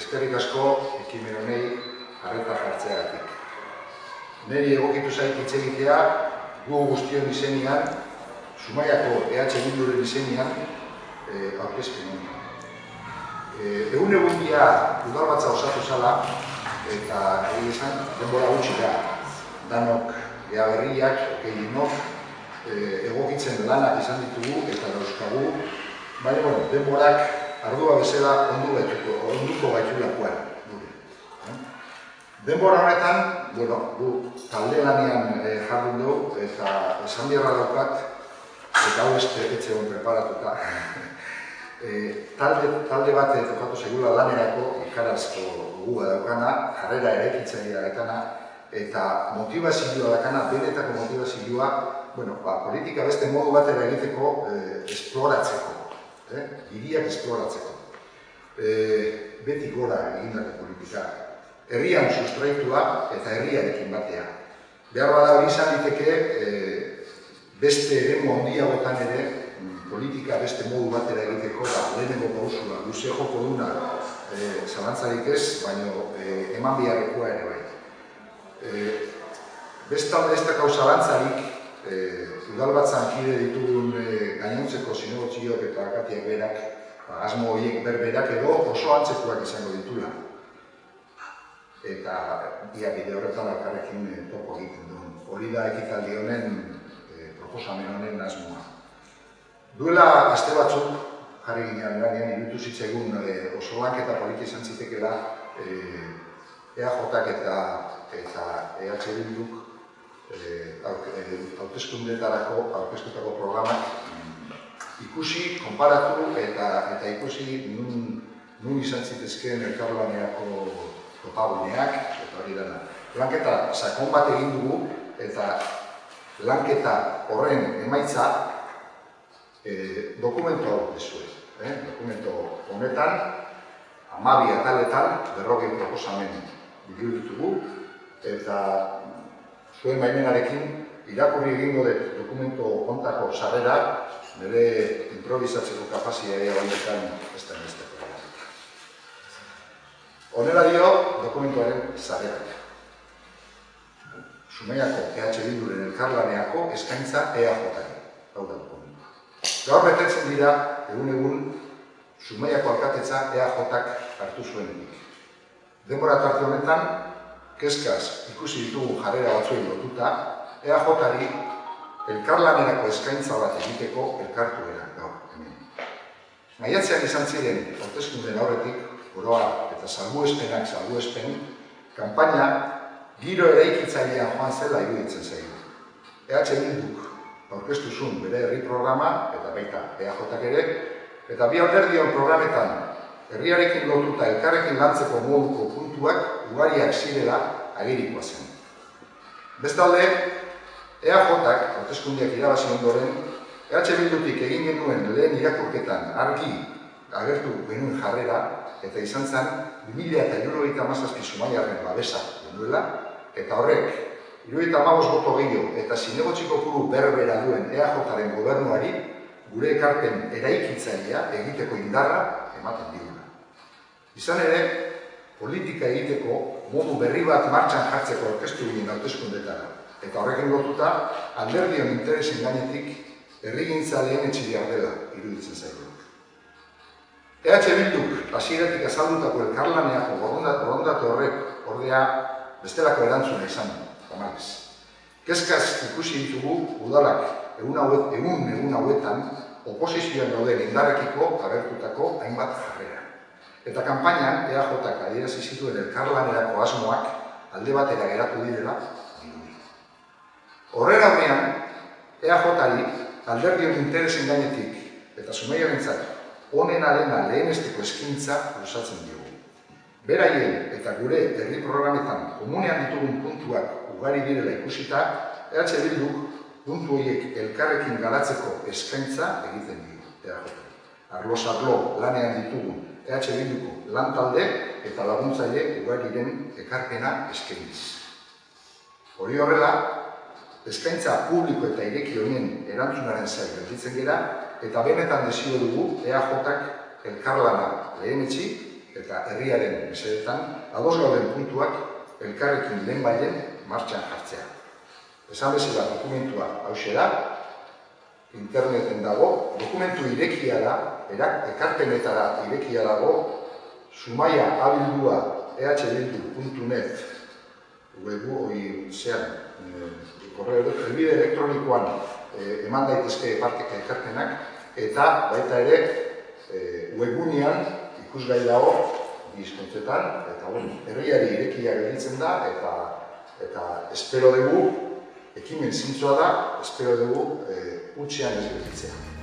eskerrik asko ekimen honei arreta jartzeagatik. Neri egokitu zait hitz egitea gu guztion izenean, Zumaiako Bilduren izenean aurkezpen honi. Egun dia udalbatza osatu zala, eta egin esan denbora gutxi da. Danok gea berriak, gehienok, egokitzen lanak izan ditugu eta dauzkagu, baina denborak ardua bezala onduko gaitulakoan. Denbora honetan, gu talde lanean jardun dugu eta esan biharra daukat, eta hau etxegon preparatuta. Talde bat tokatu segula lanerako ikarazko guga daukana, jarrera eraikitzailea daukana, eta motivazioa daukana, benetako motivazioa, politika beste modu batera egiteko esploratzeko. Hiriak esploratzeko. Beti gora egindako politika. Herrian sustraitua eta herriarekin batea. Behar bada hori izan diteke beste eremu handiagotan ere politika beste modu batera egiteko lehenengo pausua, luze joko duna zalantzarik ez, baina eman biharrekoa ere bai. Bestalde ez dakau zalantzarik udalbatzan kide ditugun gainontzeko zinegotziok eta akatiak berak, asmo horiek berberak edo oso antzekoak izango ditula. Eta ia bide horretan alkarrekin topo egiten duen. Hori da ekitaldi honen, proposamen honen asmoa. Duela aste batzuk, jarri ginean lanean, iruditu zitzaigun oso lanketa poliki izan zitekela EAJak eta EH Bilduk hauteskundeetarako aurkeztutako programak ikusi, konparatu eta ikusi nun izan zitezkeen elkarlanerako topaguneak, eta hori dena. Lanketa sakon bat egin dugu, eta lanketa horren emaitza dokumento hau dezue. Dokumento honetan, 12 ataletan, 40 proposamen bildu ditugu, eta zuen baimenarekin irakurri egingo dut dokumento hontako sarrera, nire improvisatzeko kapazitatea baitetan ez da nesteko. Honela dio dokumentuaren sarrerak. Zumaiako EH Bilduren elkarlaneako eskaintza EAJari. Hau da dokumentu. Gaur betetzen dira, egun Zumaiako alkatetza EAJak hartu zuenetik. Denbora tarte honetan, kezkaz ikusi ditugu jarrera batzuen lotuta, EAJari elkarlanerako eskaintza bat egiteko elkartu era gaur. Maiatzean izan ziren hauteskunden aurretik, oroa eta salbuespen, kanpaina giro eraikitzailean joan zela iruditzen zaigu. EH Bilduk aurkeztu zuen bere herri programa, eta baita EAJak ere, eta bi alderdion programetan herriarekin lotuta elkarrekin lantzeko moduko puntuak ugariak zirela agerikoa zen. Bestalde, EAJak hauteskundeak irabazi ondoren, EH Bildutik egin genuen lehen irakurketan argi agertu genuen jarrera, eta izan zen 2017 Zumaiarren babesa genuela, eta horrek 75 boto gehiago eta zinegotziko kopuru berbera duen EAJaren gobernuari gure ekarpen eraikitzailea egiteko indarra ematen digula. Izan ere, politika egiteko modu berri bat martxan jartzeko aurkeztu ginen hauteskundetara, eta horrekin lotuta alderdion interesen gainetik herrigintza lehenetsi behar dela iruditzen zaigu. EH Bilduk hasieratik azaldutako elkarlaneako borondate horrek ordea bestelako erantzuna izan tamalez. Kezkaz ikusi ditugu udalak egun hauetan oposizioan dauden indarrekiko agertutako hainbat jarrera. Eta kanpainan EAJak adierazi zituen elkarlanerako asmoak alde batera geratu direla dirudi. Horrela aurrean, EAJari alderdion interesen gainetik eta Zumaiarentzat honenarena lehenesteko eskintza luzatzen diogu. Beraien eta gure herri programetan komunean ditugun puntuak ugari direla ikusita, EH Bilduk puntu horiek elkarrekin garatzeko eskaintza egiten dio. Arloz arlo lanean ditugun EH Bilduko lantalde eta laguntzaile ugariren ekarpena eskainiz. Hori horrela, eskaintza publiko eta ireki honien erantzunaren zain gelditzen gera, eta benetan desio dugu EAJak elkarlana lehenetsi eta herriaren mesedetan, ados gauden puntuak elkarrekin lehenbailehen martxan jartzea. Esan bezala dokumentua hauxe da, interneten dago, dokumentu irekia da, ekarpenetara irekia dago, Zumaia abildua ehbildu.net helbide elektronikoan eman daitezke ekarpenak, eta baita ere webgunean ikusgai dago hizkuntzetan, eta herriari irekia gelditzen da, eta espero dugu, ekimen zintzoa da, espero dugu hutsean ez gelditzea.